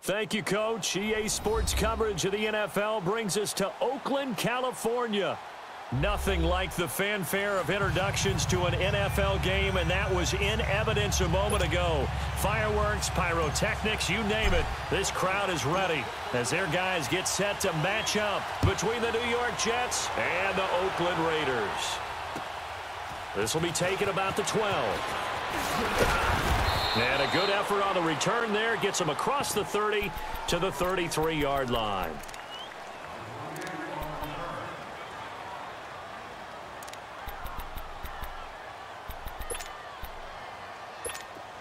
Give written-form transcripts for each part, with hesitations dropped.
Thank you, Coach. EA Sports coverage of the NFL brings us to Oakland, California. Nothing like the fanfare of introductions to an NFL game, and that was in evidence a moment ago. Fireworks, pyrotechnics, you name it. This crowd is ready as their guys get set to match up between the New York Jets and the Oakland Raiders. This will be taken about the 12. And a good effort on the return there. Gets him across the 30 to the 33-yard line.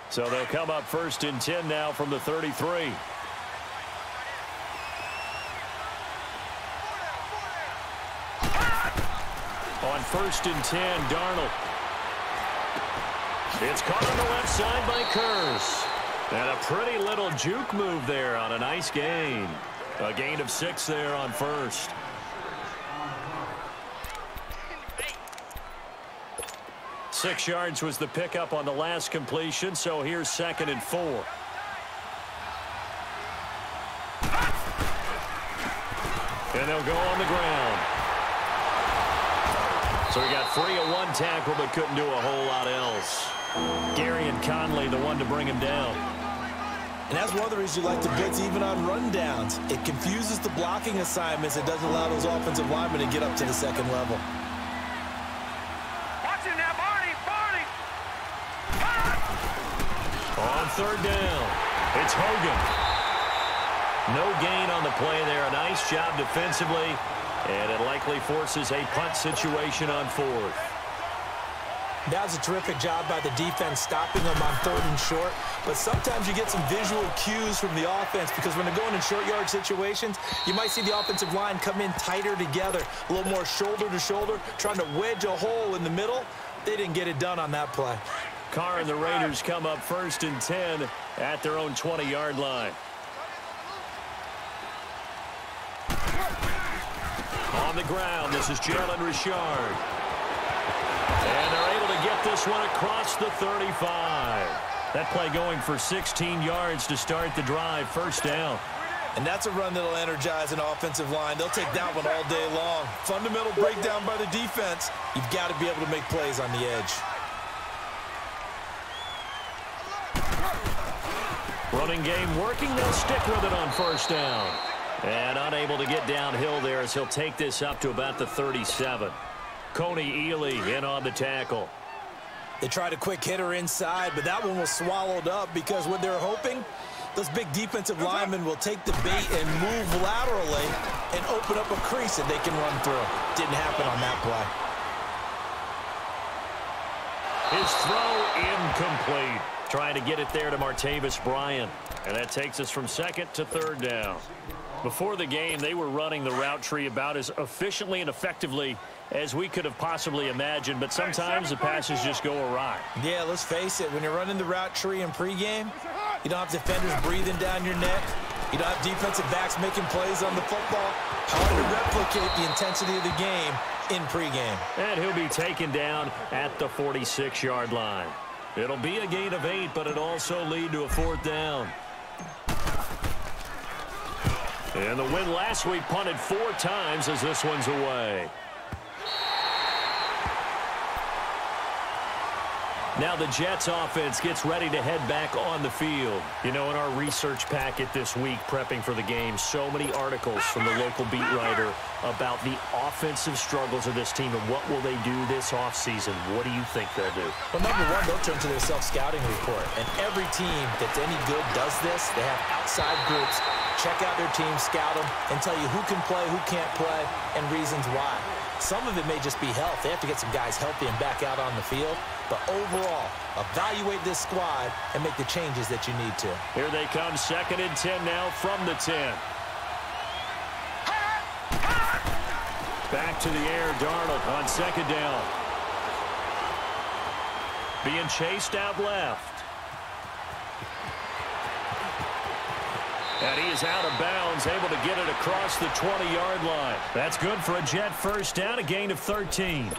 So they'll come up 1st and 10 now from the 33. On 1st and 10, Darnold. It's caught on the left side by Kurz. And a pretty little juke move there on a nice gain. A gain of 6 there on 1st. Six yards was the pickup on the last completion, so here's 2nd and 4. And they'll go on the ground. So he got free of one tackle, but couldn't do a whole lot else. Gary and Conley, the one to bring him down. And that's one of the reasons you like to blitz even on rundowns. It confuses the blocking assignments. It doesn't allow those offensive linemen to get up to the second level. Watch it now, Barney! On 3rd down, it's Hogan. No gain on the play there. A nice job defensively, and it likely forces a punt situation on 4th. That was a terrific job by the defense stopping them on 3rd and short. But sometimes you get some visual cues from the offense because when they're going in short yard situations, you might see the offensive line come in tighter together, a little more shoulder to shoulder, trying to wedge a hole in the middle. They didn't get it done on that play. Carr and the Raiders come up 1st and 10 at their own 20-yard line. On the ground, this is Jalen Richard. And they're able to get this one across the 35. That play going for 16 yards to start the drive, 1st down. And that's a run that'll energize an offensive line. They'll take that one all day long. Fundamental breakdown by the defense. You've got to be able to make plays on the edge. Running game working. They'll stick with it on 1st down. And unable to get downhill there as he'll take this up to about the 37. Coney Ely in on the tackle. They tried a quick hitter inside, but that one was swallowed up because what they're hoping, those big defensive linemen will take the bait and move laterally and open up a crease that they can run through. Didn't happen on that play. His throw incomplete. Trying to get it there to Martavis Bryant. And that takes us from 2nd to 3rd down. Before the game, they were running the route tree about as efficiently and effectively as we could have possibly imagined, but sometimes the passes just go awry. Yeah, let's face it. When you're running the route tree in pregame, you don't have defenders breathing down your neck. You don't have defensive backs making plays on the football. Hard to replicate the intensity of the game in pregame. And he'll be taken down at the 46-yard line. It'll be a gain of 8, but it'll also lead to a 4th down. And the win last week punted 4 times as this one's away. Now the Jets offense gets ready to head back on the field. You know, in our research packet this week, prepping for the game, so many articles from the local beat writer about the offensive struggles of this team and what will they do this offseason. What do you think they'll do? Well, number one, they'll turn to their self-scouting report. And every team that's any good does this. They have outside groups. Check out their team, scout them, and tell you who can play, who can't play, and reasons why. Some of it may just be health. They have to get some guys healthy and back out on the field. But overall, evaluate this squad and make the changes that you need to. Here they come, 2nd and 10 now from the 10. Back to the air, Darnold on 2nd down. Being chased out left. And he is out of bounds, able to get it across the 20-yard line. That's good for a Jet 1st down, a gain of 13.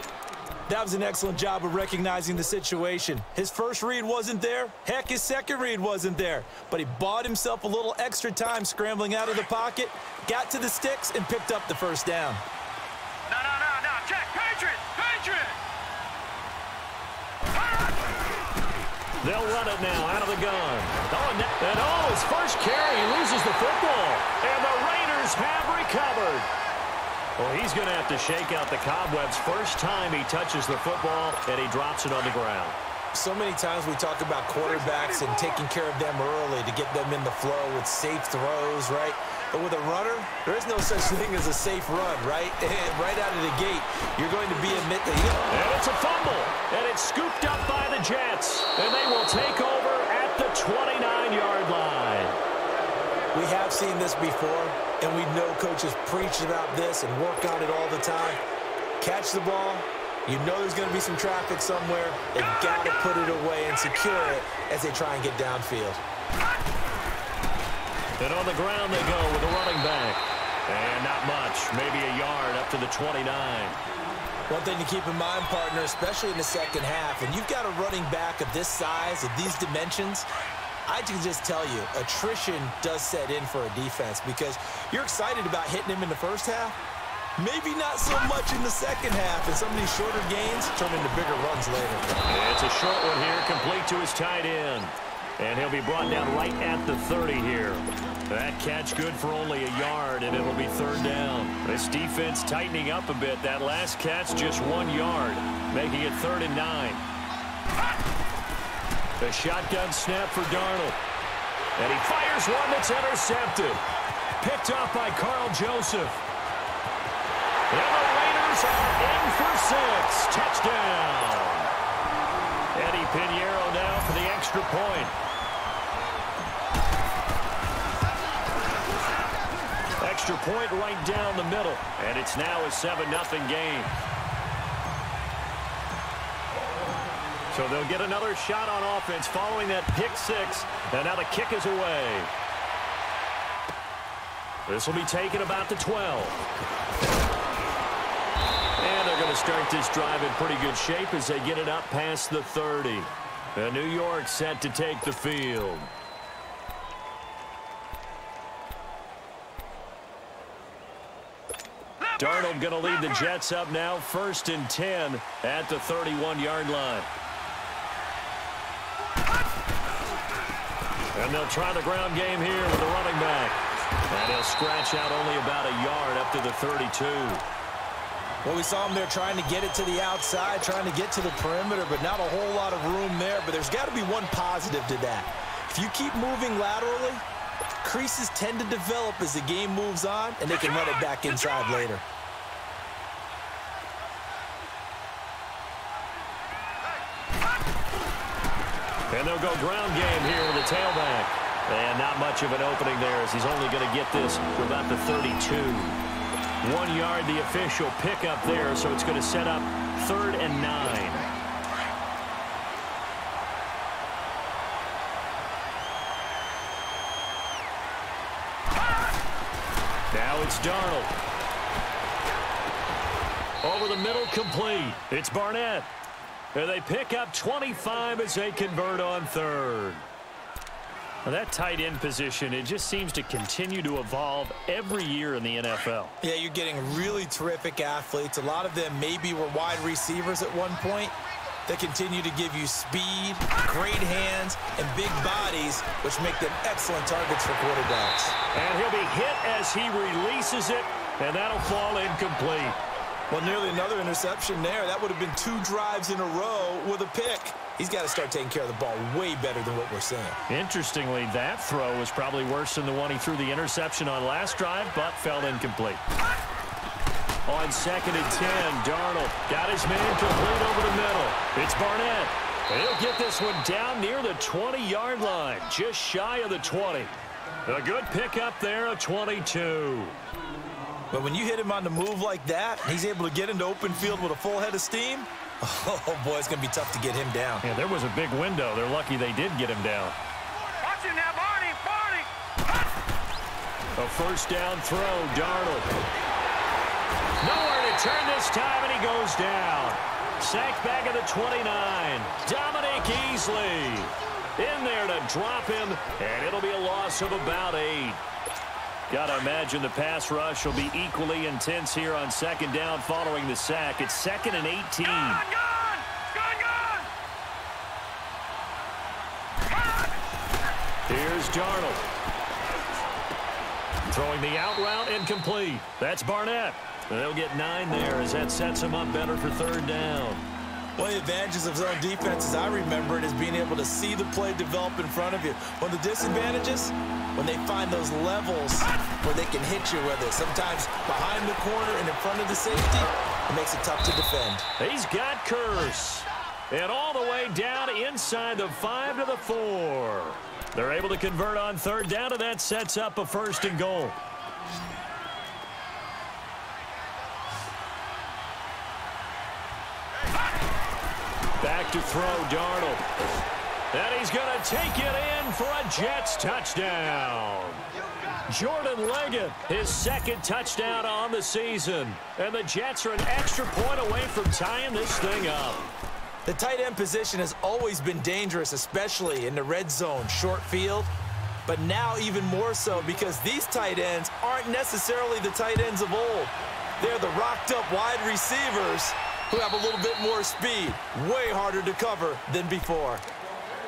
That was an excellent job of recognizing the situation. His first read wasn't there. Heck, his second read wasn't there. But he bought himself a little extra time scrambling out of the pocket, got to the sticks, and picked up the first down. No. Check. Patriot. They'll run it now out of the gun. His first carry, he loses the football. And the Raiders have recovered. Well, he's going to have to shake out the cobwebs first time he touches the football, and he drops it on the ground. So many times we talk about quarterbacks and taking care of them early to get them in the flow with safe throws, right? But with a runner, there is no such thing as a safe run, right? Right out of the gate, you're going to be admitted. And it's a fumble, and it's scooped up by the Jets, and they will take over at the 29-yard line. We have seen this before, and we know coaches preach about this and work on it all the time. Catch the ball. You know there's going to be some traffic somewhere. They've got to put it away and secure it as they try and get downfield. And on the ground they go with the running back. And not much, maybe a yard up to the 29. One thing to keep in mind, partner, especially in the second half, when you've got a running back of this size, of these dimensions, I can just tell you, attrition does set in for a defense because you're excited about hitting him in the first half. Maybe not so much in the second half, and some of these shorter gains turn into bigger runs later. It's a short one here, complete to his tight end. And he'll be brought down right at the 30 here. That catch good for only a yard, and it'll be third down. This defense tightening up a bit. That last catch just 1 yard, making it 3rd and 9. The shotgun snap for Darnold. And he fires one that's intercepted. Picked off by Carl Joseph. And the Raiders are in for 6. Touchdown. Eddie Pinheiro now for the extra point. Extra point right down the middle. And it's now a 7-0 game. So they'll get another shot on offense following that pick 6. And now the kick is away. This will be taken about the 12. And they're going to start this drive in pretty good shape as they get it up past the 30. And New York set to take the field. Darnold going to lead the Jets up now, 1st and 10 at the 31-yard line. And they'll try the ground game here with the running back. And he'll scratch out only about a yard up to the 32. Well, we saw him there trying to get it to the outside, trying to get to the perimeter, but not a whole lot of room there. But there's got to be one positive to that. If you keep moving laterally, creases tend to develop as the game moves on, and they can run it back inside later. And they'll go ground game here with the tailback. And not much of an opening there as he's only going to get this to about the 32. 1 yard, the official pickup there, so it's going to set up 3rd and 9. Now it's Darnold. Over the middle, complete. It's Barnett. And they pick up 25 as they convert on 3rd. Well, that tight end position, it just seems to continue to evolve every year in the NFL. Yeah, you're getting really terrific athletes. A lot of them maybe were wide receivers at one point. They continue to give you speed, great hands, and big bodies, which make them excellent targets for quarterbacks. And he'll be hit as he releases it, and that'll fall incomplete. Well, nearly another interception there. That would have been 2 drives in a row with a pick. He's got to start taking care of the ball way better than what we're seeing. Interestingly, that throw was probably worse than the one he threw the interception on last drive, but fell incomplete. On 2nd and 10, Darnold got his man complete over the middle. It's Barnett. And he'll get this one down near the 20-yard line, just shy of the 20. A good pickup there, a 22. But when you hit him on the move like that, he's able to get into open field with a full head of steam. Oh, boy, it's going to be tough to get him down. Yeah, there was a big window. They're lucky they did get him down. Watch him now, Barney. A first down throw, Darnold. Nowhere to turn this time, and he goes down. Sacked back at the 29. Dominic Easley in there to drop him, and it'll be a loss of about 8. Got to imagine the pass rush will be equally intense here on second down following the sack. It's 2nd and 18. Gone! Here's Darnold. Throwing the out route incomplete. That's Barnett. And they'll get 9 there as that sets him up better for 3rd down. One of the advantages of zone defense, as I remember it, is being able to see the play develop in front of you. One of the disadvantages, when they find those levels where they can hit you with it. Sometimes behind the corner and in front of the safety, it makes it tough to defend. He's got Curse. And all the way down inside the 5 to the 4. They're able to convert on 3rd down, and that sets up a 1st and goal. Back to throw, Darnold. And he's going to take it in for a Jets touchdown. Jordan Leggett, his 2nd touchdown on the season. And the Jets are an extra point away from tying this thing up. The tight end position has always been dangerous, especially in the red zone, short field. But now even more so because these tight ends aren't necessarily the tight ends of old. They're the rocked-up wide receivers who have a little bit more speed. Way harder to cover than before.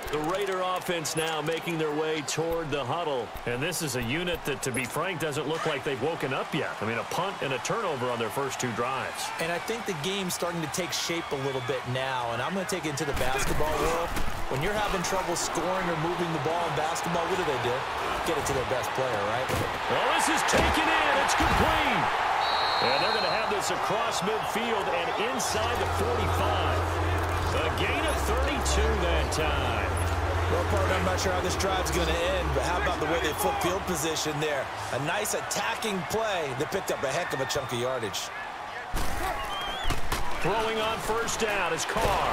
The Raider offense now making their way toward the huddle. And this is a unit that, to be frank, doesn't look like they've woken up yet. I mean, a punt and a turnover on their first 2 drives. And I think the game's starting to take shape a little bit now. And I'm going to take it into the basketball world. When you're having trouble scoring or moving the ball in basketball, what do? Get it to their best player, right? Well, this is taken in. It's complete. And they're going to have this across midfield and inside the 45. A gain of 32 that time. Well, partner, I'm not sure how this drive's going to end, but how about the way they flip field position there? A nice attacking play that picked up a heck of a chunk of yardage. Throwing on 1st down is Carr.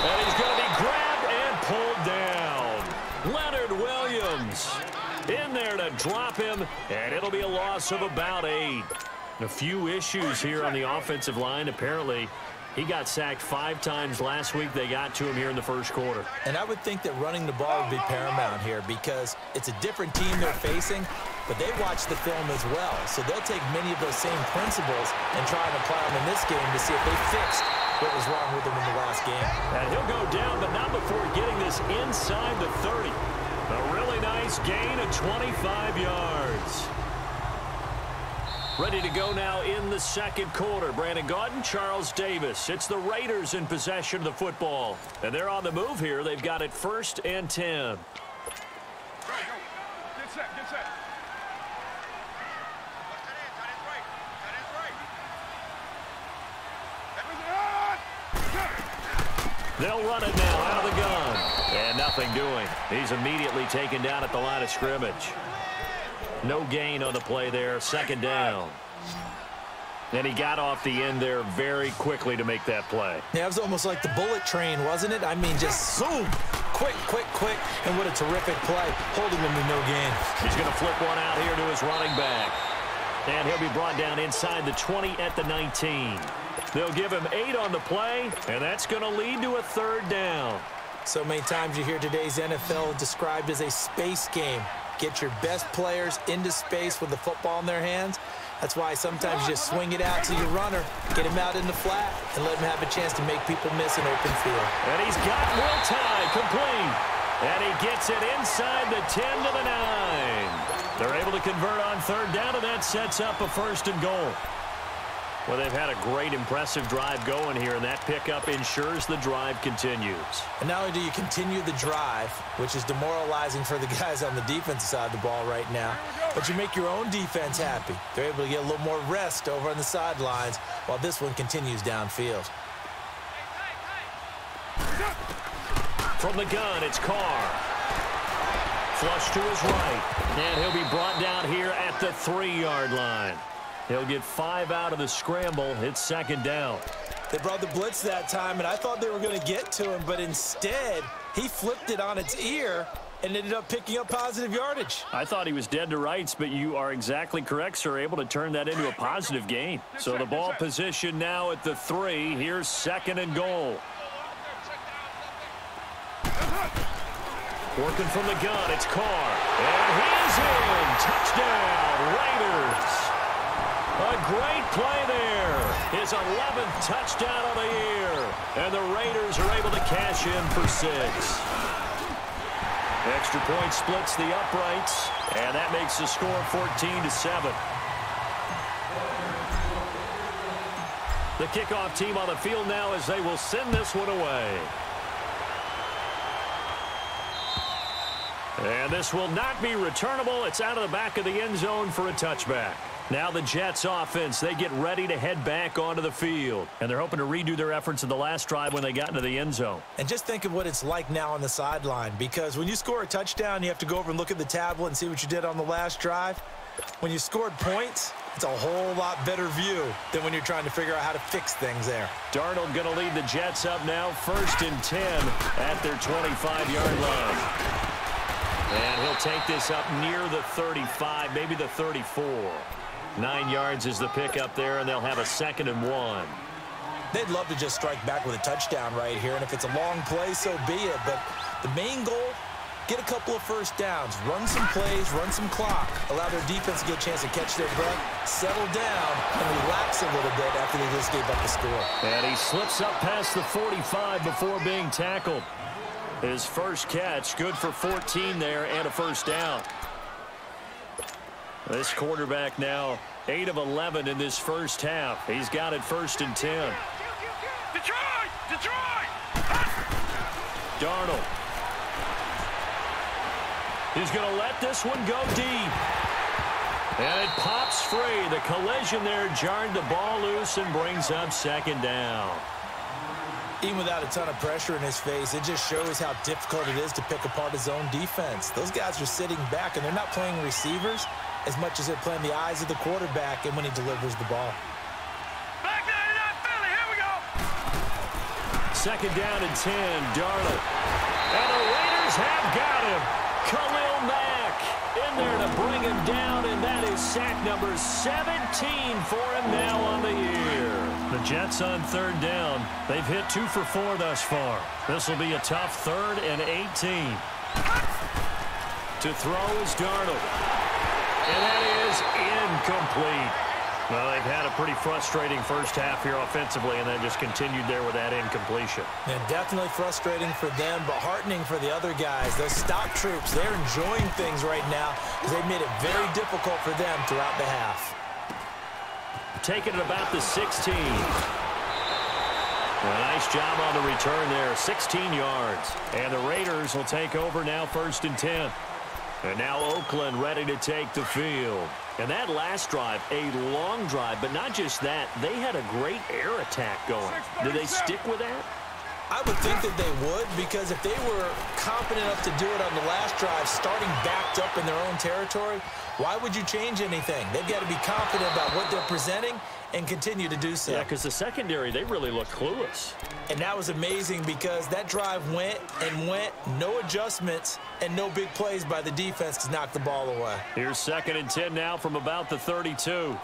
And he's going to be grabbed and pulled down. Leonard Williams in there to drop him, and it'll be a loss of about 8. A few issues here on the offensive line. Apparently, he got sacked 5 times last week. They got to him here in the first quarter. And I would think that running the ball would be paramount here because it's a different team they're facing, but they watch the film as well. So they'll take many of those same principles and try and apply them in this game to see if they fixed what was wrong with them in the last game. And he'll go down, but not before getting this inside the 30. A really nice gain of 25 yards. Ready to go now in the second quarter. Brandon Gaudin, Charles Davis. It's the Raiders in possession of the football. And they're on the move here. They've got it 1st and 10. Get set, get set. They'll run it now out of the gun. And nothing doing. He's immediately taken down at the line of scrimmage. No gain on the play there. 2nd down. And he got off the end there very quickly to make that play. Yeah, it was almost like the bullet train, wasn't it? I mean, just zoom. Quick, quick, quick. And what a terrific play, holding him to no gain. He's going to flip one out here to his running back. And he'll be brought down inside the 20 at the 19. They'll give him 8 on the play, and that's going to lead to a 3rd down. So many times you hear today's NFL described as a space game. Get your best players into space with the football in their hands. That's why sometimes you just swing it out to your runner, get him out in the flat, and let him have a chance to make people miss an open field. And he's got Will Tye complete. And he gets it inside the 10 to the 9. They're able to convert on 3rd down, and that sets up a 1st and goal. Well, they've had a great, impressive drive going here, and that pickup ensures the drive continues. And not only do you continue the drive, which is demoralizing for the guys on the defensive side of the ball right now, but you make your own defense happy. They're able to get a little more rest over on the sidelines while this one continues downfield. From the gun, it's Carr. Flush to his right. And he'll be brought down here at the 3-yard line. He'll get 5 out of the scramble. It's 2nd down. They brought the blitz that time, and I thought they were going to get to him, but instead, he flipped it on its ear and ended up picking up positive yardage. I thought he was dead to rights, but you are exactly correct, sir. Able to turn that into a positive gain. So the ball position now at the 3. Here's 2nd and goal. Working from the gun, it's Carr. And he's in. Touchdown, Raiders. A great play there. His 11th touchdown of the year. And the Raiders are able to cash in for 6. Extra point splits the uprights. And that makes the score 14-7. The kickoff team on the field now as they will send this one away. And this will not be returnable. It's out of the back of the end zone for a touchback. Now the Jets offense, they get ready to head back onto the field. And they're hoping to redo their efforts in the last drive when they got into the end zone. And just think of what it's like now on the sideline, because when you score a touchdown, you have to go over and look at the tablet and see what you did on the last drive. When you scored points, it's a whole lot better view than when you're trying to figure out how to fix things there. Darnold going to lead the Jets up now, 1st and 10 at their 25-yard line. And he'll take this up near the 35, maybe the 34. 9 yards is the pickup there, and they'll have a 2nd and 1. They'd love to just strike back with a touchdown right here, and if it's a long play, so be it. But the main goal, get a couple of first downs, run some plays, run some clock, allow their defense to get a chance to catch their breath, settle down, and relax a little bit after they just gave up the score. And he slips up past the 45 before being tackled. His first catch, good for 14 there and a first down. This quarterback now 8 of 11 in this first half. He's got it 1st and 10. Detroit! Darnold. He's going to let this one go deep. And it pops free. The collision there jarred the ball loose and brings up 2nd down. Even without a ton of pressure in his face, it just shows how difficult it is to pick apart his own defense. Those guys are sitting back, and they're not playing receivers as much as they're playing the eyes of the quarterback and when he delivers the ball. Back down in that Philly. Here we go. 2nd down and 10, Darnold. And the Raiders have got him. Khalil Mack in there to bring him down, and that is sack number 17 for him now on the year. The Jets on 3rd down. They've hit 2 for 4 thus far. This will be a tough 3rd and 18. To throw is Darnold. And that is incomplete. Well, they've had a pretty frustrating first half here offensively, and then just continued there with that incompletion. Yeah, definitely frustrating for them, but heartening for the other guys. Those stock troops, they're enjoying things right now because they've made it very difficult for them throughout the half. Taking it about the 16. A nice job on the return there, 16 yards. And the Raiders will take over now 1st and 10. And now Oakland ready to take the field. And that last drive, a long drive, but not just that. They had a great air attack going. Did they stick with that? I would think that they would, because if they were confident enough to do it on the last drive, starting backed up in their own territory, why would you change anything? They've got to be confident about what they're presenting and continue to do so. Yeah, because the secondary, they really look clueless. And that was amazing because that drive went and went, no adjustments, and no big plays by the defense to knock the ball away. Here's 2nd and 10 now from about the 32.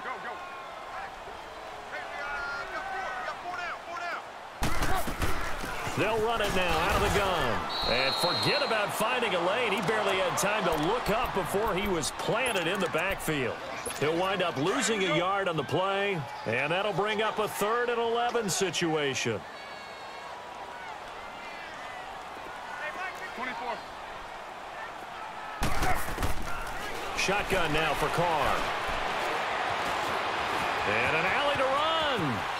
They'll run it now out of the gun. And forget about finding a lane. He barely had time to look up before he was planted in the backfield. He'll wind up losing a yard on the play, and that'll bring up a 3rd and 11 situation. 24. Shotgun now for Carr. And an alley to run.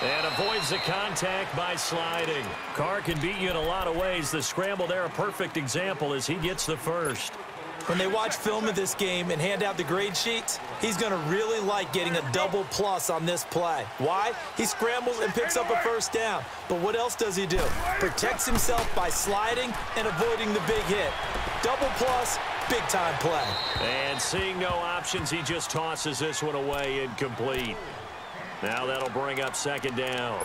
And avoids the contact by sliding. Carr can beat you in a lot of ways. The scramble there, a perfect example as he gets the first. When they watch film of this game and hand out the grade sheets, he's going to really like getting a double plus on this play. Why? He scrambles and picks up a first down. But what else does he do? Protects himself by sliding and avoiding the big hit. Double plus, big-time play. And seeing no options, he just tosses this one away incomplete. Now that'll bring up 2nd down.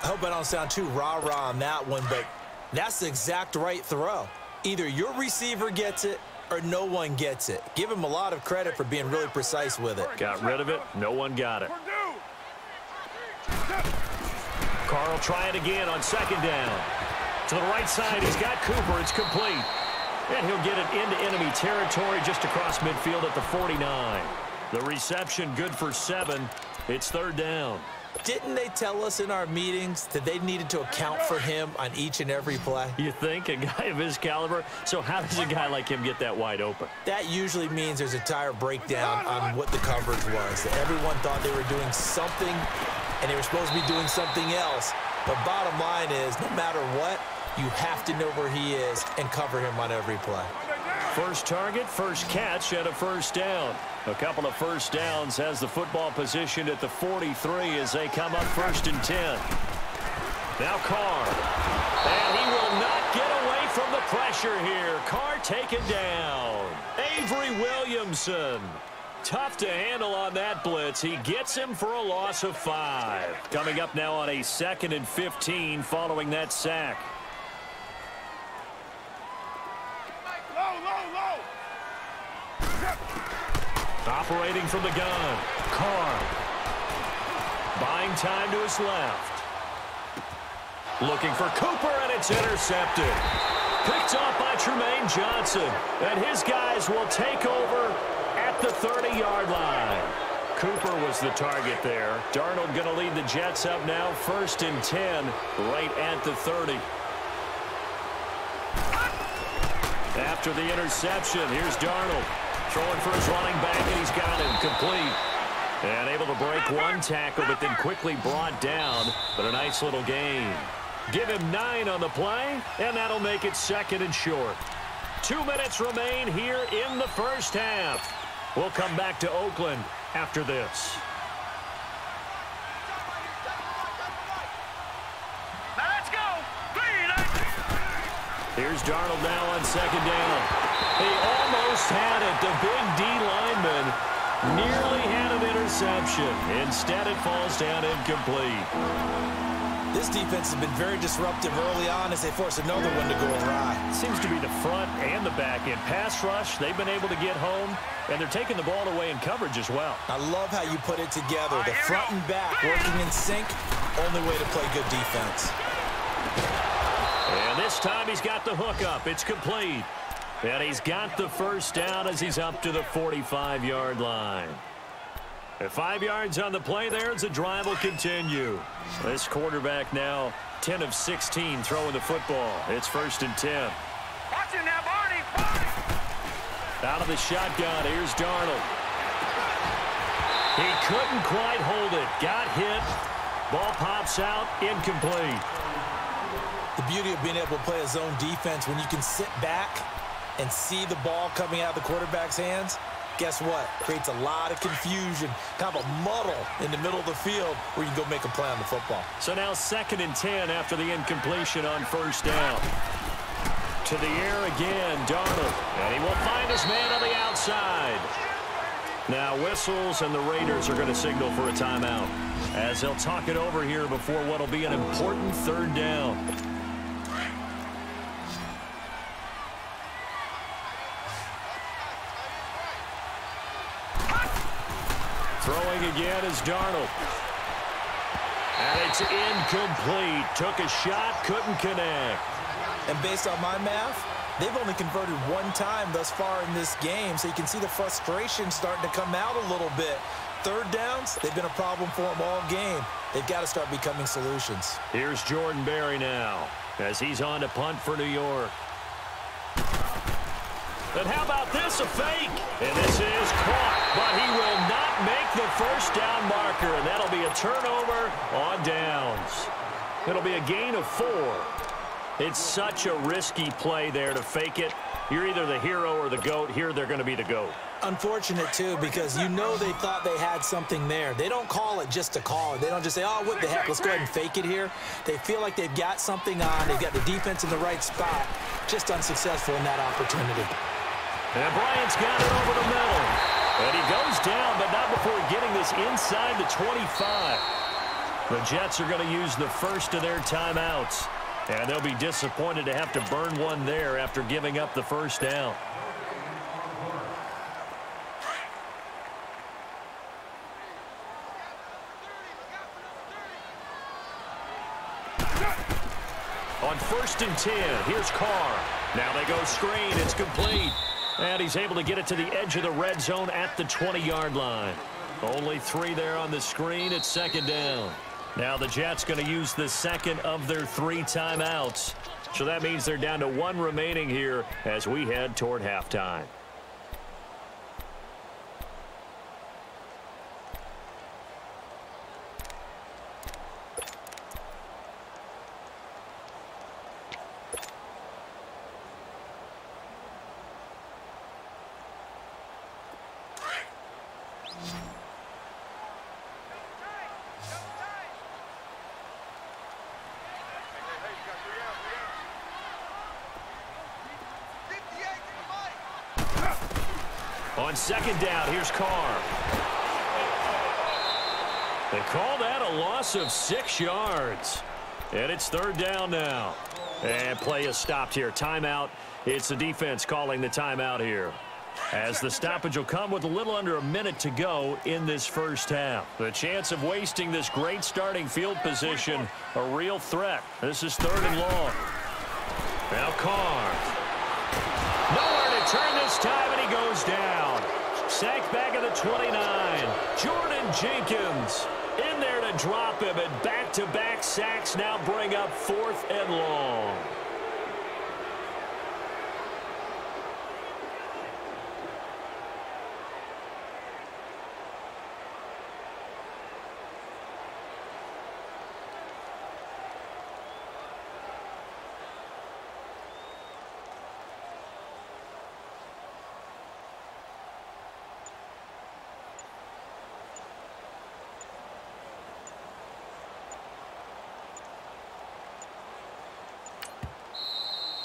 I hope I don't sound too rah-rah on that one, but that's the exact right throw. Either your receiver gets it or no one gets it. Give him a lot of credit for being really precise with it. Got rid of it. No one got it. Carl try it again on second down. To the right side, he's got Cooper. It's complete. And he'll get it into enemy territory just across midfield at the 49. The reception good for 7. It's third down. Didn't they tell us in our meetings that they needed to account for him on each and every play? You think? A guy of his caliber? So how does a guy like him get that wide open? That usually means there's a tire breakdown on what the coverage was. That everyone thought they were doing something, and they were supposed to be doing something else. But bottom line is, no matter what, you have to know where he is and cover him on every play. First target, first catch, and a first down. A couple of first downs has the football positioned at the 43 as they come up 1st and 10. Now Carr. And he will not get away from the pressure here. Carr taken down. Avery Williamson. Tough to handle on that blitz. He gets him for a loss of 5. Coming up now on a 2nd and 15 following that sack. Operating from the gun, Carr. Buying time to his left. Looking for Cooper, and it's intercepted. Picked off by Tremaine Johnson. And his guys will take over at the 30-yard line. Cooper was the target there. Darnold going to lead the Jets up now, 1st and 10, right at the 30. After the interception, here's Darnold. Throwing for his running back, and he's got him complete. And able to break one tackle, but then quickly brought down. But a nice little gain. Give him 9 on the play, and that'll make it 2nd and short. 2 minutes remain here in the first half. We'll come back to Oakland after this. Now let's go. Here's Darnold now on second down. He almost had it. The big D lineman nearly had an interception. Instead, it falls down incomplete. This defense has been very disruptive early on as they force another one to go awry. Seems to be the front and the back end. Pass rush, they've been able to get home, and they're taking the ball away in coverage as well. I love how you put it together. The front and back working in sync, only way to play good defense. And this time he's got the hook up. It's complete. And he's got the first down as he's up to the 45-yard line. At 5 yards on the play there as the drive will continue. This quarterback now 10 of 16 throwing the football. It's 1st and 10. Watch him now, Barney. Barney. Out of the shotgun, here's Darnold. He couldn't quite hold it. Got hit. Ball pops out, incomplete. The beauty of being able to play a zone defense when you can sit back and see the ball coming out of the quarterback's hands, guess what? Creates a lot of confusion, kind of a muddle in the middle of the field where you can go make a play on the football. So now 2nd and 10 after the incompletion on first down. To the air again, Darnold. And he will find his man on the outside. Now whistles, and the Raiders are going to signal for a timeout as they'll talk it over here before what will be an important 3rd down. Throwing again is Darnold. And it's incomplete. Took a shot, couldn't connect. And based on my math, they've only converted 1 time thus far in this game, so you can see the frustration starting to come out a little bit. 3rd downs, they've been a problem for them all game. They've got to start becoming solutions. Here's Jordan Berry now as he's on to punt for New York. And how about this, a fake? And this is caught, but he will not make the first down marker, and that'll be a turnover on downs. It'll be a gain of 4. It's such a risky play there to fake it. You're either the hero or the GOAT. Here they're going to be the GOAT. Unfortunate, too, because you know they thought they had something there. They don't call it just to call it. They don't just say, oh, what the heck, let's go ahead and fake it here. They feel like they've got something on. They've got the defense in the right spot. Just unsuccessful in that opportunity. And Bryant's got it over the middle. And he goes down, but not before getting this inside the 25. The Jets are going to use the first of their timeouts. And they'll be disappointed to have to burn one there after giving up the first down. On 1st and 10, here's Carr. Now they go screen. It's complete. And he's able to get it to the edge of the red zone at the 20-yard line. Only 3 there on the screen. It's 2nd down. Now the Jets going to use the second of their 3 timeouts. So that means they're down to 1 remaining here as we head toward halftime. On 2nd down, here's Carr. They call that a loss of 6 yards. And it's 3rd down now. And play is stopped here. Timeout. It's the defense calling the timeout here. As the stoppage will come with a little under a minute to go in this first half. The chance of wasting this great starting field position, a real threat. This is 3rd and long. Now Carr. Nowhere to turn this time, and he goes down. Sacked back at the 29. Jordan Jenkins in there to drop him, and back-to-back sacks now bring up 4th and long.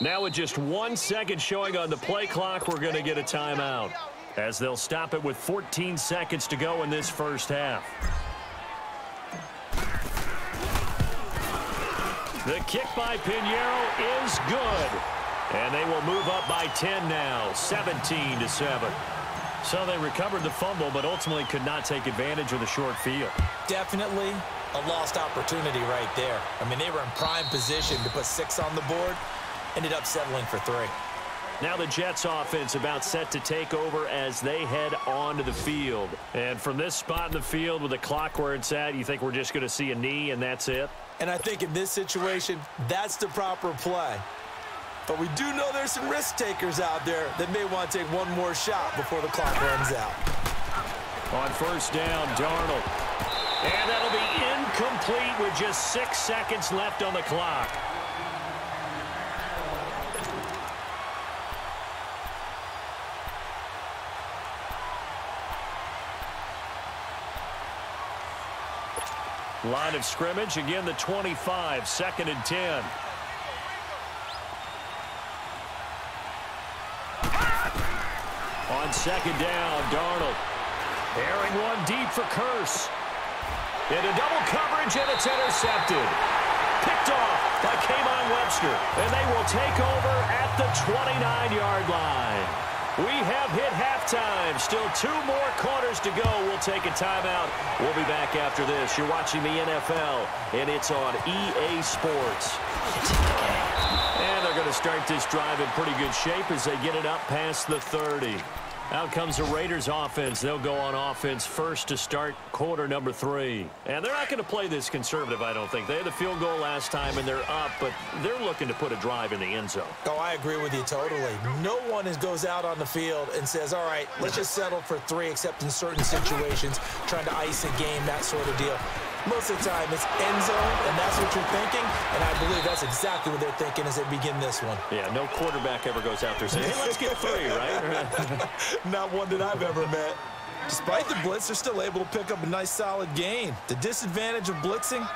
Now with just 1 second showing on the play clock, we're going to get a timeout, as they'll stop it with 14 seconds to go in this first half. The kick by Pinheiro is good. And they will move up by 10 now, 17-7. So they recovered the fumble, but ultimately could not take advantage of the short field. Definitely a lost opportunity right there. I mean, they were in prime position to put 6 on the board. Ended up settling for 3. Now the Jets offense about set to take over as they head onto the field. And from this spot in the field with the clock where it's at, you think we're just going to see a knee and that's it? And I think in this situation, that's the proper play. But we do know there's some risk takers out there that may want to take one more shot before the clock runs out. On 1st down, Darnold. And that'll be incomplete with just 6 seconds left on the clock. Line of scrimmage, again the 25, 2nd and 10. On 2nd down, Darnold. Airing one deep for Curse. Into double coverage, and it's intercepted. Picked off by K'Von Webster, and they will take over at the 29-yard line. We have hit halftime. Still 2 more quarters to go. We'll take a timeout. We'll be back after this. You're watching the NFL, and it's on EA Sports. And they're going to start this drive in pretty good shape as they get it up past the 30. Out comes the Raiders offense. They'll go on offense first to start quarter number 3. And they're not going to play this conservative, I don't think. They had the field goal last time, and they're up, but they're looking to put a drive in the end zone. Oh, I agree with you totally. No one goes out on the field and says, all right, let's just settle for 3, except in certain situations, trying to ice a game, that sort of deal. Most of the time, it's end zone, and that's what you're thinking, and I believe that's exactly what they're thinking as they begin this one. Yeah, no quarterback ever goes out there saying, hey, let's get 3, right? Not one that I've ever met. Despite the blitz, they're still able to pick up a nice, solid gain. The disadvantage of blitzing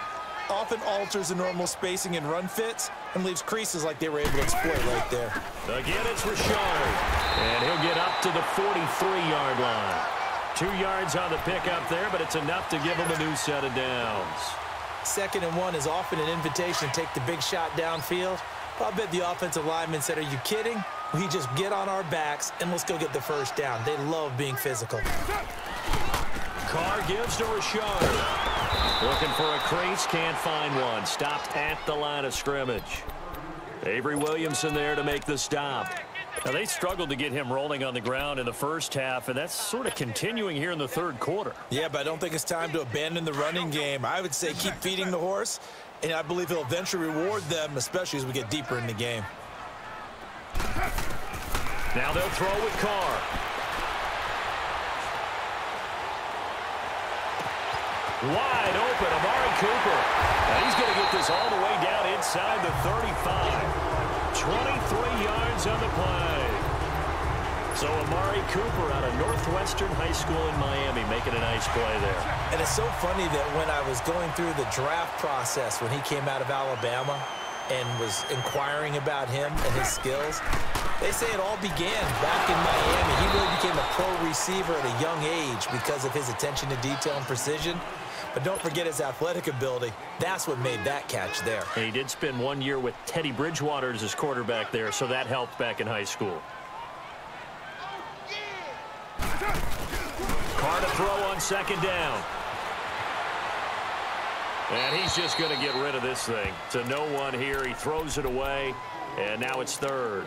often alters the normal spacing and run fits and leaves creases like they were able to exploit right there. Again, it's Richard, and he'll get up to the 43-yard line. 2 yards on the pickup there, but it's enough to give him a new set of downs. 2nd and 1 is often an invitation to take the big shot downfield. I bet the offensive lineman said, are you kidding? We just get on our backs and let's go get the first down. They love being physical. Carr gives to Richard. Looking for a crease, can't find one. Stopped at the line of scrimmage. Avery Williamson there to make the stop. Now, they struggled to get him rolling on the ground in the first half, and that's sort of continuing here in the third quarter. Yeah, but I don't think it's time to abandon the running game. I would say keep feeding the horse, and I believe he'll eventually reward them, especially as we get deeper in the game. Now they'll throw with Carr. Wide open, Amari Cooper. Now he's going to get this all the way down inside the 35. 23 yards on the play. So Amari Cooper out of Northwestern High School in Miami making a nice play there. And it's so funny that when I was going through the draft process when he came out of Alabama and was inquiring about him and his skills, they say it all began back in Miami. He really became a pro receiver at a young age because of his attention to detail and precision. But don't forget his athletic ability. That's what made that catch there. And he did spend 1 year with Teddy Bridgewater as his quarterback there, so that helped back in high school. Carr to throw on second down. And he's just going to get rid of this thing. To no one here. He throws it away, and now it's third.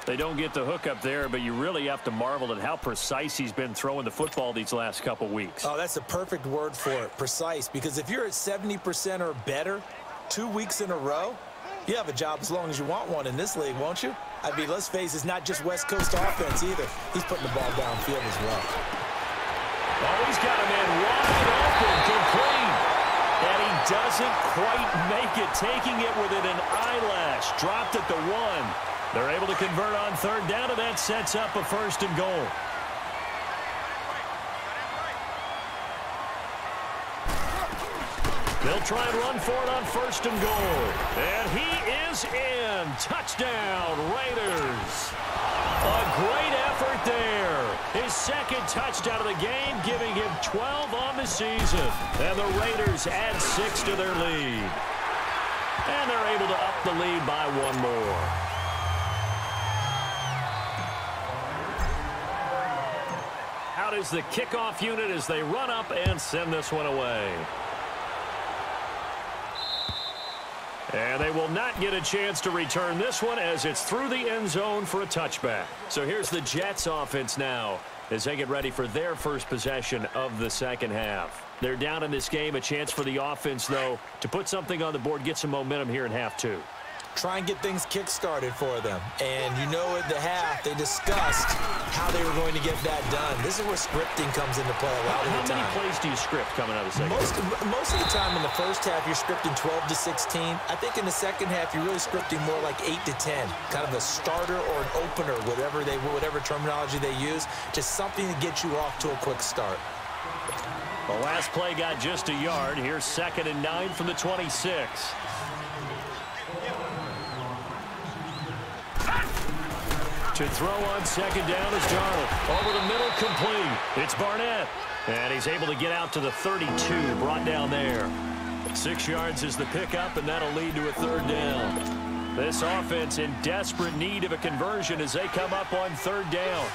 They don't get the hook up there, but you really have to marvel at how precise he's been throwing the football these last couple weeks. Oh, that's the perfect word for it, precise. Because if you're at 70% or better 2 weeks in a row, you have a job as long as you want one in this league, won't you? I mean, let's face it, it's not just West Coast offense either. He's putting the ball downfield as well. Oh, he's got a man wide open, complete. And he doesn't quite make it, taking it within an eyelash. Dropped at the 1. They're able to convert on third down, and that sets up a first and goal. They'll try and run for it on first and goal. And he is in. Touchdown, Raiders. A great effort there. His second touchdown of the game, giving him 12 on the season. And the Raiders add 6 to their lead. And they're able to up the lead by 1 more. Out is the kickoff unit as they run up and send this one away. And they will not get a chance to return this one as it's through the end zone for a touchback. So here's the Jets offense now as they get ready for their first possession of the second half. They're down in this game. A chance for the offense, though, to put something on the board, get some momentum here in half 2. Try and get things kick-started for them. And you know at the half, they discussed how they were going to get that done. This is where scripting comes into play a lot of the time. How many plays do you script coming out of the second half? Most of the time in the first half, you're scripting 12 to 16. I think in the second half, you're really scripting more like 8 to 10. Kind of a starter or an opener, whatever terminology they use. Just something to get you off to a quick start. The last play got just a yard. Here's 2nd and 9 from the 26. To throw on second down is Darnold. Over the middle, complete. It's Barnett. And he's able to get out to the 32, brought down there. 6 yards is the pickup, and that'll lead to a third down. This offense in desperate need of a conversion as they come up on third down.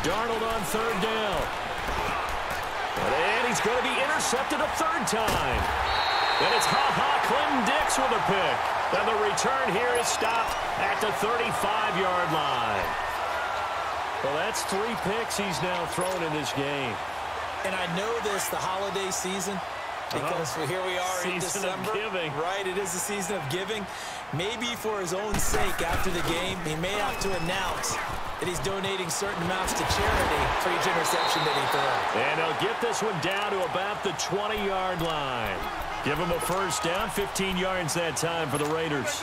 Darnold on third down. And he's going to be intercepted a third time. And it's Clinton Dix with a pick. And the return here is stopped at the 35-yard line. Well, that's 3 picks he's now thrown in this game. And I know this, the holiday season, because here we are in December. Season of giving. Right, it is the season of giving. Maybe for his own sake after the game, he may have to announce that he's donating certain amounts to charity for each interception that he throws. And he'll get this one down to about the 20-yard line. Give him a first down, 15 yards that time for the Raiders.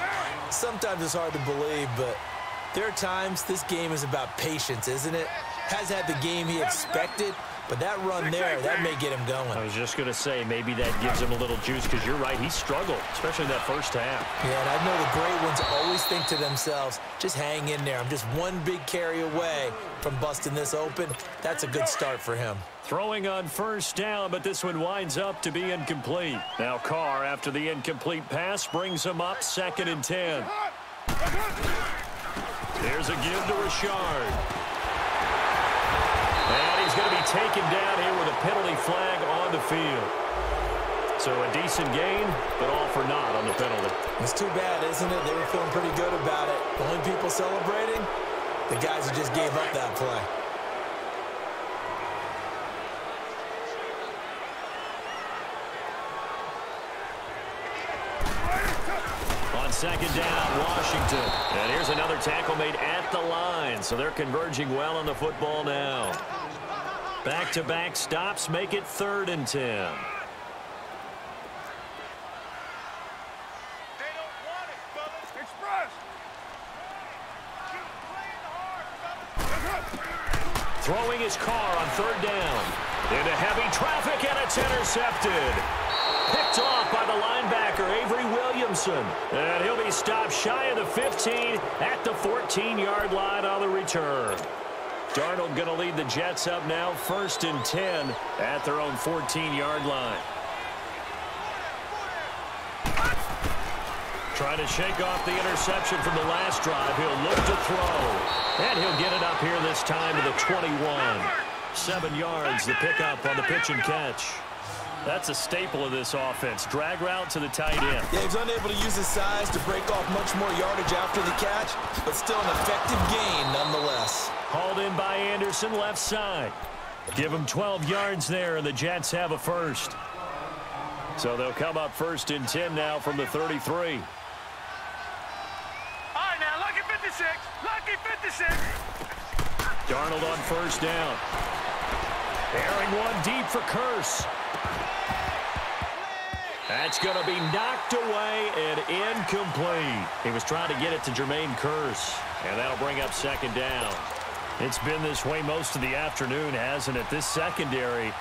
Sometimes it's hard to believe, but there are times this game is about patience, isn't it? Has had the game he expected, but that run there, that may get him going. I was just going to say, maybe that gives him a little juice, because you're right, he struggled, especially in that first half. Yeah, and I know the great ones always think to themselves, just hang in there. I'm just one big carry away from busting this open. That's a good start for him. Throwing on first down, but this one winds up to be incomplete. Now Carr, after the incomplete pass, brings him up 2nd and 10. Here's a give to Richard. And he's going to be taken down here with a penalty flag on the field. So a decent gain, but all for naught on the penalty. It's too bad, isn't it? They were feeling pretty good about it. The only people celebrating, the guys who just gave up that play. On second down, Washington. And here's another tackle made at the line. So they're converging well on the football now. Back-to-back stops make it 3rd and 10. Throwing his car on 3rd down. Into heavy traffic, and it's intercepted. Picked off by the linebacker, Avery Williamson. And he'll be stopped shy of the 15 at the 14-yard line on the return. Darnold going to lead the Jets up now, 1st and 10 at their own 14-yard line. Trying to shake off the interception from the last drive. He'll look to throw. And he'll get it up here this time to the 21. 7 yards, the pickup on the pitch and catch. That's a staple of this offense. Drag route to the tight end. Yeah, he's unable to use his size to break off much more yardage after the catch, but still an effective gain nonetheless. Hauled in by Anderson, left side. Give him 12 yards there, and the Jets have a first. So they'll come up 1st and 10 now from the 33. All right, now, lucky 56. Lucky 56. Darnold on 1st down. Airing one deep for Curse. That's going to be knocked away and incomplete. He was trying to get it to Jermaine Curse, and that'll bring up 2nd down. It's been this way most of the afternoon, hasn't it? This secondary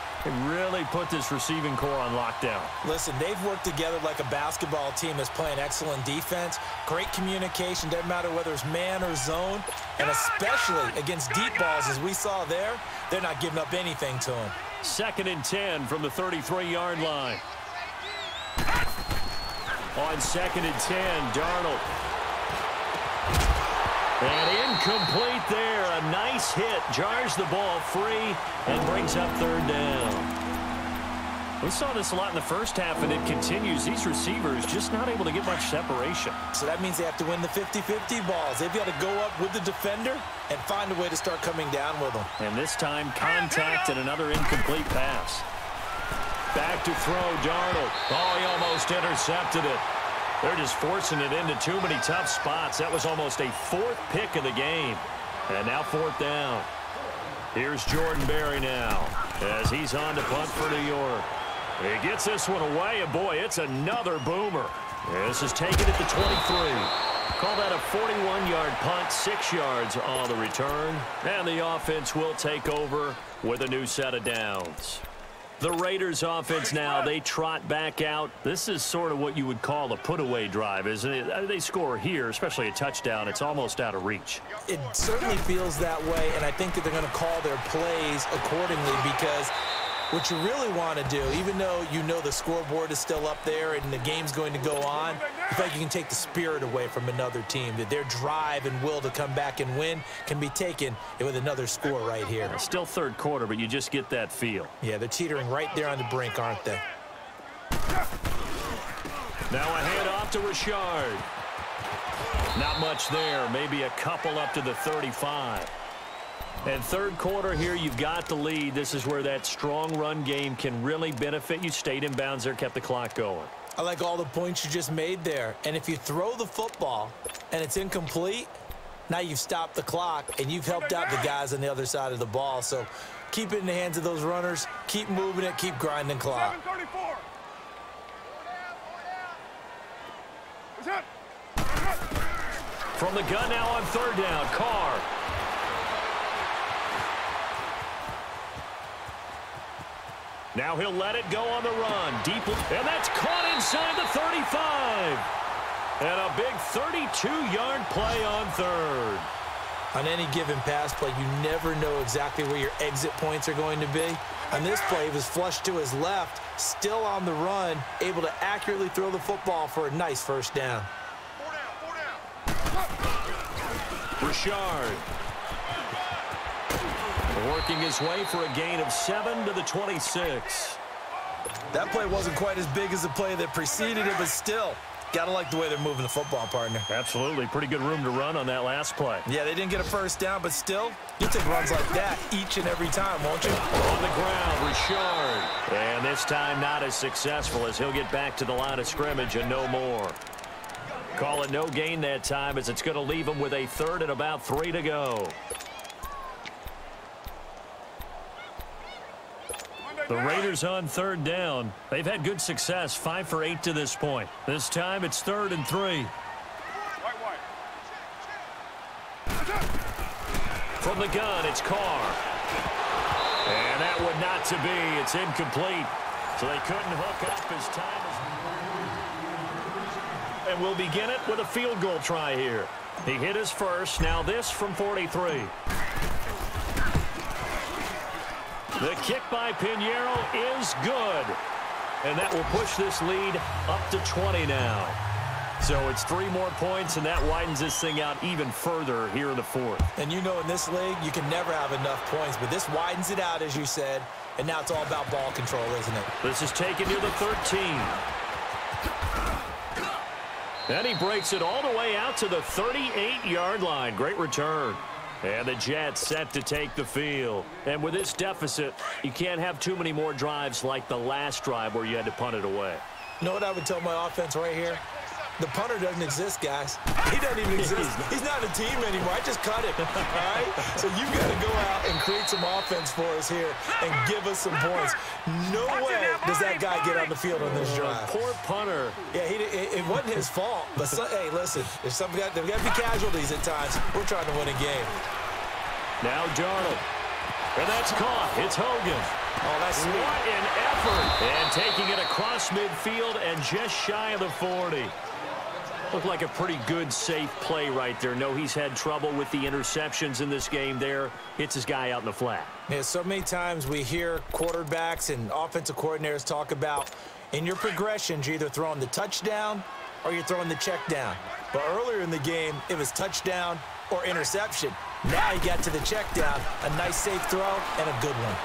really put this receiving core on lockdown. Listen, they've worked together like a basketball team that's playing excellent defense. Great communication, doesn't matter whether it's man or zone, and especially against deep balls, as we saw there, they're not giving up anything to them. 2nd and 10 from the 33-yard line. On 2nd and 10, Darnold. And incomplete there. A nice hit. Jars the ball free and brings up 3rd down. We saw this a lot in the first half, and it continues. These receivers just not able to get much separation. So that means they have to win the 50-50 balls. They've got to go up with the defender and find a way to start coming down with them. And this time, contact and another incomplete pass. Back to throw, Darnold. Oh, he almost intercepted it. They're just forcing it into too many tough spots. That was almost a 4th pick of the game. And now 4th down. Here's Jordan Berry now as he's on to punt for New York. He gets this one away, and boy, it's another boomer. This is taken at the 23. Call that a 41-yard punt, 6 yards on the return. And the offense will take over with a new set of downs. The Raiders offense now, they trot back out. This is sort of what you would call a put-away drive, isn't it? They score here, especially a touchdown. It's almost out of reach. It certainly feels that way, and I think that they're going to call their plays accordingly because what you really want to do, even though you know the scoreboard is still up there and the game's going to go on, you feel like you can take the spirit away from another team, that their drive and will to come back and win can be taken with another score right here. Still 3rd quarter, but you just get that feel. Yeah, they're teetering right there on the brink, aren't they? Now a handoff to Richard. Not much there, maybe a couple up to the 35. And 3rd quarter here, you've got the lead. This is where that strong run game can really benefit you. Stayed in bounds there, kept the clock going. I like all the points you just made there. And if you throw the football and it's incomplete, now you've stopped the clock and you've helped out the guys on the other side of the ball. So keep it in the hands of those runners. Keep moving it. Keep grinding clock. 7:34. From the gun now on 3rd down, Carr. Now he'll let it go on the run. Deep, and that's caught inside the 35. And a big 32-yard play on 3rd. On any given pass play, you never know exactly where your exit points are going to be. On this play, he was flushed to his left, still on the run, able to accurately throw the football for a nice 1st down. 4 down. Richard. Working his way for a gain of 7 to the 26. That play wasn't quite as big as the play that preceded it, but still, gotta like the way they're moving the football, partner. Absolutely. Pretty good room to run on that last play. Yeah, they didn't get a first down, but still, you'll take runs like that each and every time, won't you? On the ground, Richard. And this time not as successful as he'll get back to the line of scrimmage and no more. Call it no gain that time as it's going to leave him with a third and about 3 to go. The Raiders on third down. They've had good success, 5 for 8 to this point. This time it's 3rd and 3. From the gun, it's Carr. And that would not to be. It's incomplete. So they couldn't hook up as time is... And we'll begin it with a field goal try here. He hit his first. Now this from 43. The kick by Pinheiro is good. And that will push this lead up to 20 now. So it's 3 more points, and that widens this thing out even further here in the 4th. And you know in this league, you can never have enough points, but this widens it out, as you said, and now it's all about ball control, isn't it? This is taken near the 13. And he breaks it all the way out to the 38-yard line. Great return. And the Jets set to take the field. And with this deficit, you can't have too many more drives like the last drive where you had to punt it away. You know what I would tell my offense right here? The punter doesn't exist, guys. He doesn't even exist. He's not a team anymore. I just cut him, all right? So you've got to go out and create some offense for us here and give us some points. No way does that guy get on the field on this drive. Poor punter. Yeah, it wasn't his fault. But, hey, listen, there's got to be casualties at times. We're trying to win a game. Now Darnold. And that's caught. It's Hogan. Oh, that's sweet. What an effort. And taking it across midfield and just shy of the 40. Looked like a pretty good, safe play right there. No, he's had trouble with the interceptions in this game there. Hits his guy out in the flat. Yeah, so many times we hear quarterbacks and offensive coordinators talk about in your progressions, you're either throwing the touchdown or you're throwing the check down. But earlier in the game, it was touchdown or interception. Now he got to the check down, a nice safe throw and a good one.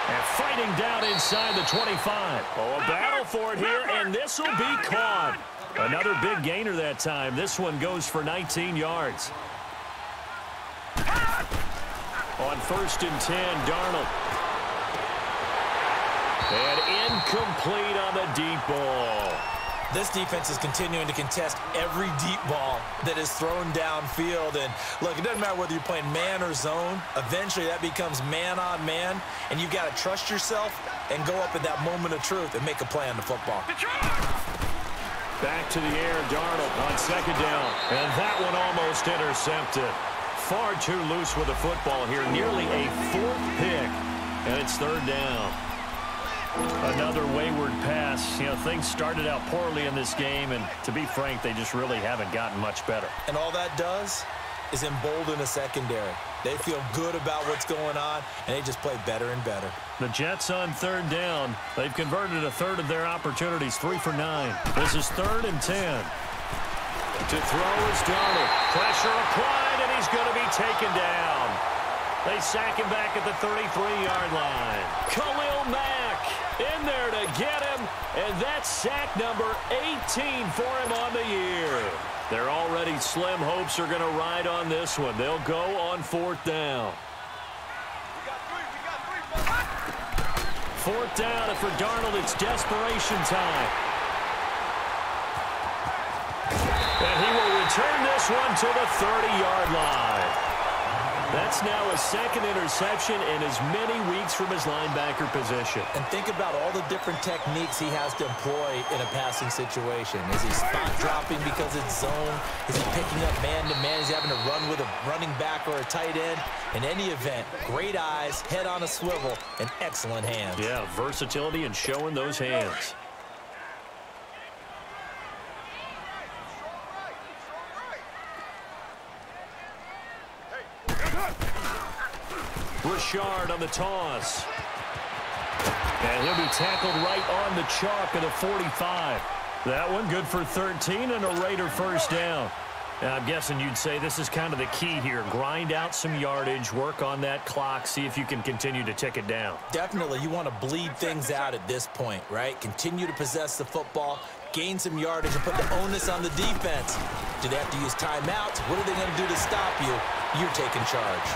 And fighting down inside the 25. Oh, a battle for it here, and this will be caught. Another big gainer that time. This one goes for 19 yards. On 1st and 10, Darnold. And incomplete on the deep ball. This defense is continuing to contest every deep ball that is thrown downfield. And, look, it doesn't matter whether you're playing man or zone. Eventually, that becomes man-on-man, and you've got to trust yourself and go up at that moment of truth and make a play on the football. Back to the air, Darnold on 2nd down. And that one almost intercepted. Far too loose with the football here. Nearly a 4th pick, and it's 3rd down. Another wayward pass. You know, things started out poorly in this game, and to be frank, they just really haven't gotten much better. And all that does is embolden a secondary. They feel good about what's going on, and they just play better and better. The Jets on 3rd down. They've converted a third of their opportunities, 3 for 9. This is 3rd and 10. To throw is Darnold. Pressure applied, and he's going to be taken down. They sack him back at the 33-yard line. Khalil Mack in there to get him, and that's sack number 18 for him on the year. Their already slim hopes are going to ride on this one. They'll go on 4th down. 4th down, and for Darnold, it's desperation time. And he will return this one to the 30-yard line. That's now a 2nd interception in as many weeks from his linebacker position. And think about all the different techniques he has to employ in a passing situation. Is he spot dropping because it's zone? Is he picking up man-to-man? Is he having to run with a running back or a tight end? In any event, great eyes, head on a swivel, and excellent hands. Yeah, versatility and showing those hands. Richard on the toss. And he'll be tackled right on the chalk of the 45. That one good for 13 and a Raider 1st down. I'm guessing you'd say this is kind of the key here. Grind out some yardage, work on that clock, see if you can continue to tick it down. Definitely, you want to bleed things out at this point, right? Continue to possess the football, gain some yardage, and put the onus on the defense. Do they have to use timeouts? What are they going to do to stop you? You're taking charge.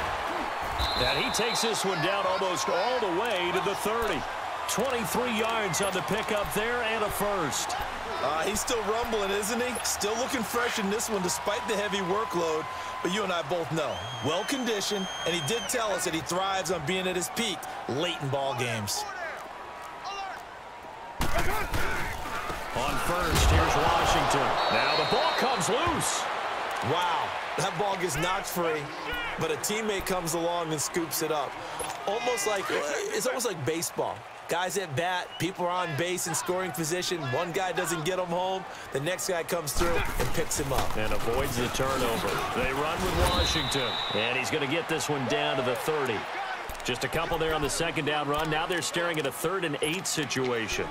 And he takes this one down almost all the way to the 30. 23 yards on the pickup there and a first. He's still rumbling, isn't he? Still looking fresh in this one despite the heavy workload. But you and I both know, well-conditioned, and he did tell us that he thrives on being at his peak late in ball games. On first, here's Washington. Now the ball comes loose. Wow, that ball gets knocked free, but a teammate comes along and scoops it up. It's almost like baseball. Guys at bat, people are on base in scoring position. One guy doesn't get him home. The next guy comes through and picks him up. And avoids the turnover. They run with Washington. And he's going to get this one down to the 30. Just a couple there on the second down run. Now they're staring at a 3rd and 8 situation.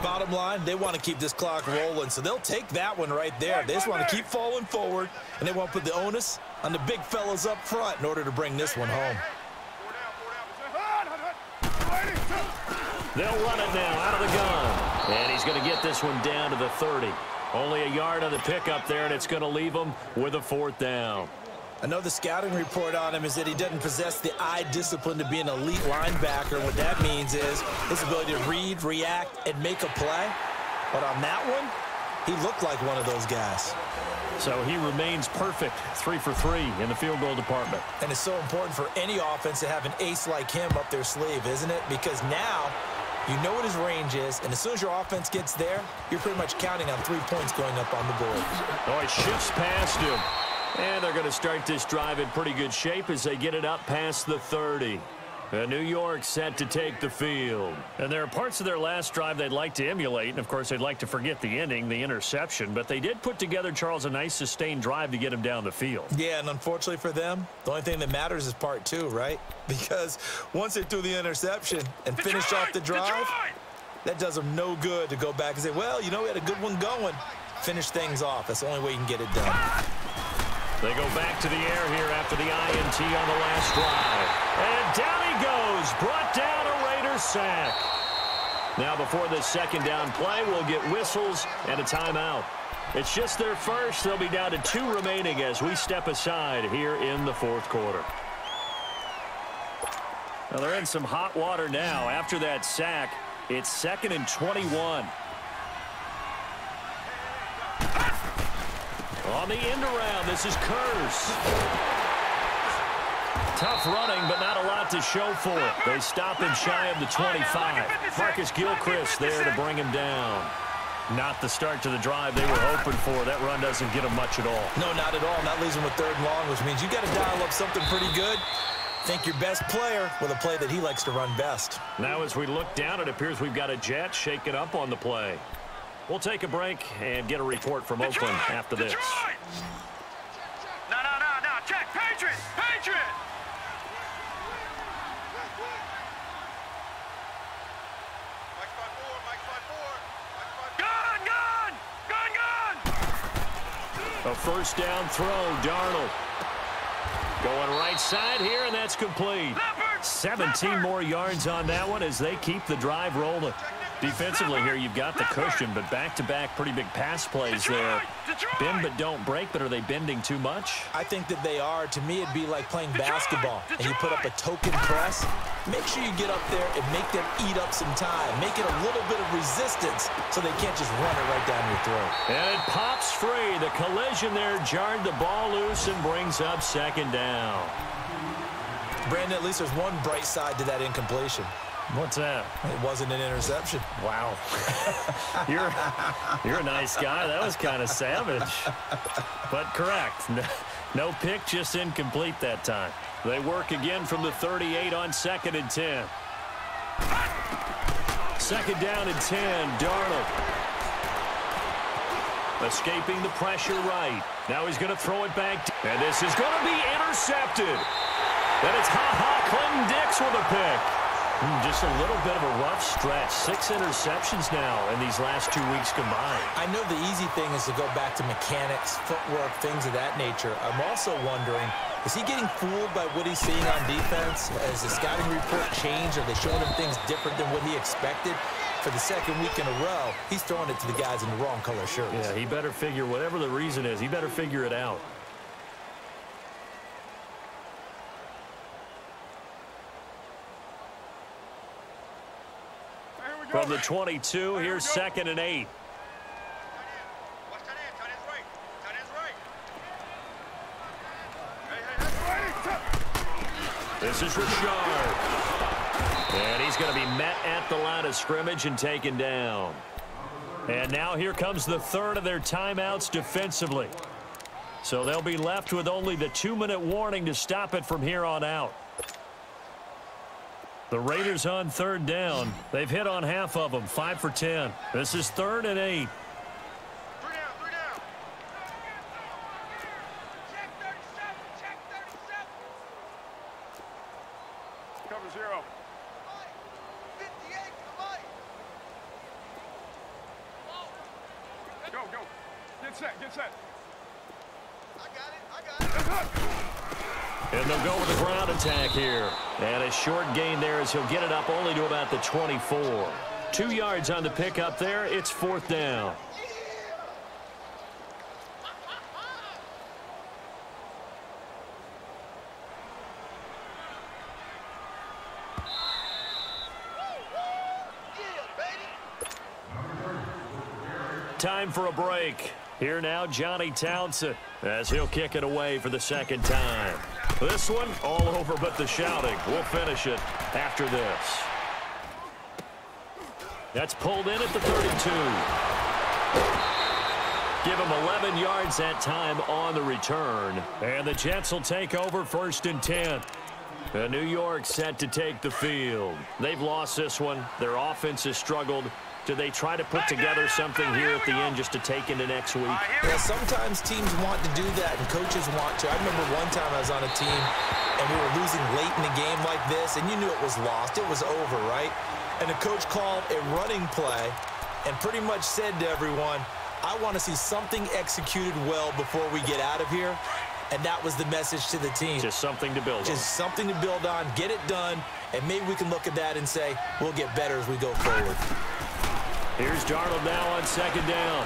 Bottom line, they want to keep this clock rolling, so they'll take that one right there. They just want to keep falling forward, and they want to put the onus on the big fellas up front in order to bring this one home. They'll run it now out of the gun. And he's going to get this one down to the 30. Only a yard on the pickup there, and it's going to leave him with a 4th down. I know the scouting report on him is that he doesn't possess the eye discipline to be an elite linebacker. What that means is his ability to read, react, and make a play. But on that one, he looked like one of those guys. So he remains perfect, 3 for 3 in the field goal department. And it's so important for any offense to have an ace like him up their sleeve, isn't it? Because now you know what his range is, and as soon as your offense gets there, you're pretty much counting on 3 points going up on the board. Oh, he shifts past him. And they're going to start this drive in pretty good shape as they get it up past the 30. New York set to take the field. And there are parts of their last drive they'd like to emulate. And, of course, they'd like to forget the ending, the interception. But they did put together, Charles, a nice sustained drive to get him down the field. Yeah, and unfortunately for them, the only thing that matters is part 2, right? Because once they threw the interception and finished off the drive, that does them no good to go back and say, well, you know, we had a good one going. Finish things off. That's the only way you can get it done. They go back to the air here after the INT on the last drive. And down he goes. Brought down a Raider sack. Now before this second down play, we'll get whistles and a timeout. It's just their first. They'll be down to 2 remaining as we step aside here in the 4th quarter. Well, they're in some hot water now. After that sack, it's 2nd and 21. On the end around, this is Kurz. Tough running, but not a lot to show for it. They stop him shy of the 25. Marcus Gilchrist there to bring him down. Not the start to the drive they were hoping for. That run doesn't get them much at all. No, not at all. And that leaves them with 3rd and long, which means you got to dial up something pretty good. Think your best player with a play that he likes to run best. Now as we look down, it appears we've got a jet shaking up on the play. We'll take a break and get a report from Oakland after this. No. Check. Patriot. A 1st down throw, Darnold. Going right side here, and that's complete. 17 more yards on that one as they keep the drive rolling. Defensively here, you've got the cushion, but back-to-back pretty big pass plays there. Bend but don't break, but are they bending too much? I think that they are. To me, it'd be like playing basketball, and you put up a token press. Make sure you get up there and make them eat up some time. Make it a little bit of resistance so they can't just run it right down your throat. And it pops free. The collision there jarred the ball loose and brings up 2nd down. Brandon, at least there's one bright side to that incompletion. What's that? It wasn't an interception. Wow. You're a nice guy. That was kind of savage. But correct. No pick, just incomplete that time. They work again from the 38 on 2nd and 10. 2nd down and 10. Darnold. Escaping the pressure right. Now he's going to throw it back. And this is going to be intercepted. And it's Clinton Dix with a pick. Just a little bit of a rough stretch. 6 interceptions now in these last 2 weeks combined. I know the easy thing is to go back to mechanics, footwork, things of that nature. I'm also wondering, is he getting fooled by what he's seeing on defense? Has the scouting report changed? Are they showing him things different than what he expected? For the second week in a row, he's throwing it to the guys in the wrong color shirts. Yeah, he better figure, whatever the reason is, he better figure it out. From the 22, here's 2nd and 8. This is Richard. And he's going to be met at the line of scrimmage and taken down. And now here comes the third of their timeouts defensively. So they'll be left with only the 2-minute warning to stop it from here on out. The Raiders on 3rd down. They've hit on half of them, 5 for 10. This is 3rd and 8. 3 down, 3 down. Check 37, check 37. Cover 0. 58, go, go. Get set, get set. I got it. And they'll go with a ground attack here. And a short gain there as he'll get it up only to about the 24. 2 yards on the pickup there. It's 4th down. Time for a break. Here now, Johnny Townsend, as he'll kick it away for the 2nd time. This one, all over but the shouting. We'll finish it after this. That's pulled in at the 32. Give him 11 yards that time on the return. And the Jets will take over 1st and 10. And New York set to take the field. They've lost this one. Their offense has struggled. Do they try to put together something here at the end just to take into next week? Yeah, sometimes teams want to do that and coaches want to. I remember one time I was on a team and we were losing late in the game like this, and you knew it was lost. It was over, right? And the coach called a running play and pretty much said to everyone, I want to see something executed well before we get out of here. And that was the message to the team. Just something to build on. Just something to build on, get it done, and maybe we can look at that and say, we'll get better as we go forward. Here's Darnold now on 2nd down.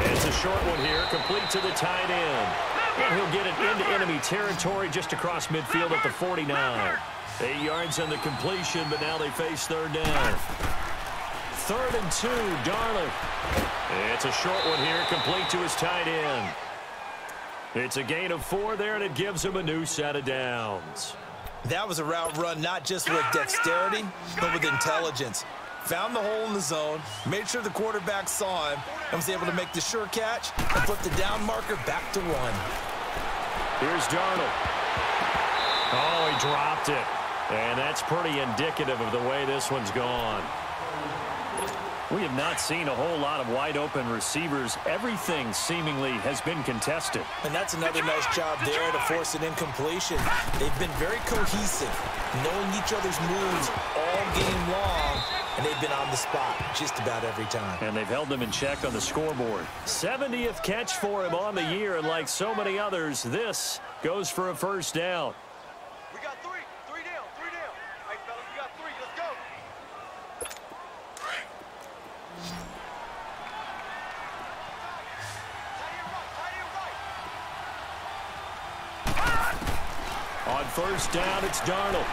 It's a short one here, complete to the tight end. And he'll get it into enemy territory just across midfield at the 49. 8 yards on the completion, but now they face 3rd down. 3rd and 2, Darnold. It's a short one here, complete to his tight end. It's a gain of 4 there, and it gives him a new set of downs. That was a route run not just with dexterity, but with intelligence. Found the hole in the zone, made sure the quarterback saw him, and was able to make the sure catch and put the down marker back to 1. Here's Darnold. Oh, he dropped it. And that's pretty indicative of the way this one's gone. We have not seen a whole lot of wide-open receivers. Everything seemingly has been contested. And that's another nice job there to force an incompletion. They've been very cohesive, knowing each other's moves all game long, and they've been on the spot just about every time. And they've held them in check on the scoreboard. 70th catch for him on the year, and like so many others, this goes for a 1st down. We got 3. 3 down, 3 down. Hey, fellas, we got 3. Let's go. On 1st down, it's Darnold.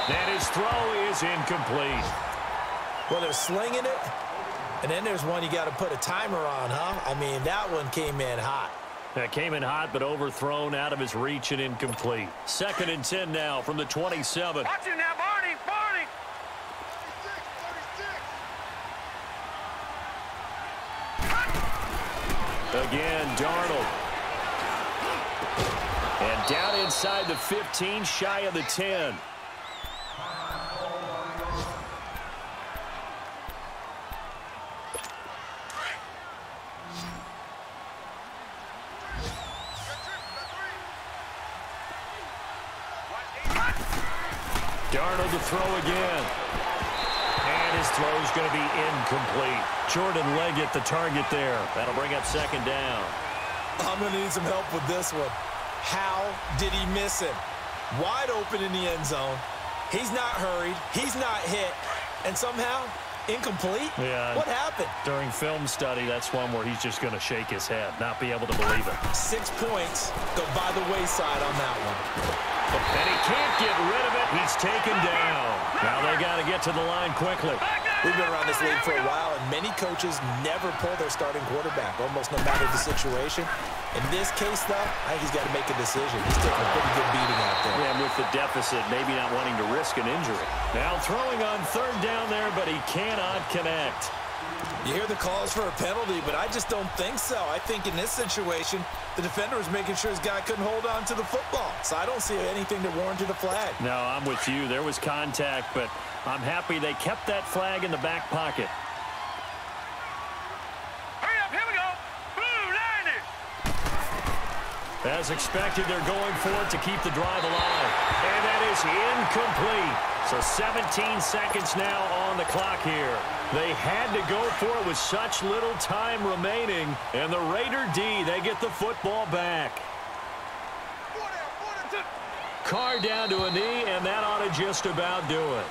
And his throw is incomplete. Well, they're slinging it, and then there's one you got to put a timer on, huh? I mean, that one came in hot. That came in hot, but overthrown out of his reach and incomplete. 2nd and 10 now from the 27. Watch it now, Barney, Barney. 36. Again, Darnold. And down inside the 15, shy of the 10. Darnold to throw again. And his throw is going to be incomplete. Jordan Leggett, the target there. That'll bring up second down. I'm going to need some help with this one. How did he miss him? Wide open in the end zone. He's not hurried. He's not hit. And somehow, incomplete? Yeah. What happened? During film study, that's one where he's just going to shake his head, not be able to believe it. 6 points go by the wayside on that one. And he can't get rid of it. He's taken down. Now they got to get to the line quickly. We've been around this league for a while, and many coaches never pull their starting quarterback, almost no matter the situation. In this case, though, I think he's got to make a decision. He's taking a pretty good beating out there. Yeah, and with the deficit, maybe not wanting to risk an injury. Now throwing on third down there, but he cannot connect. You hear the calls for a penalty, but I just don't think so. I think in this situation, the defender was making sure his guy couldn't hold on to the football. So I don't see anything that warranted a flag. No, I'm with you. There was contact, but I'm happy they kept that flag in the back pocket. Hurry up, here we go. Blue line it. As expected, they're going for it to keep the drive alive. And that is incomplete. So 17 seconds now on the clock here. They had to go for it with such little time remaining. And the Raider D, they get the football back. Carr down to a knee, and that ought to just about do it.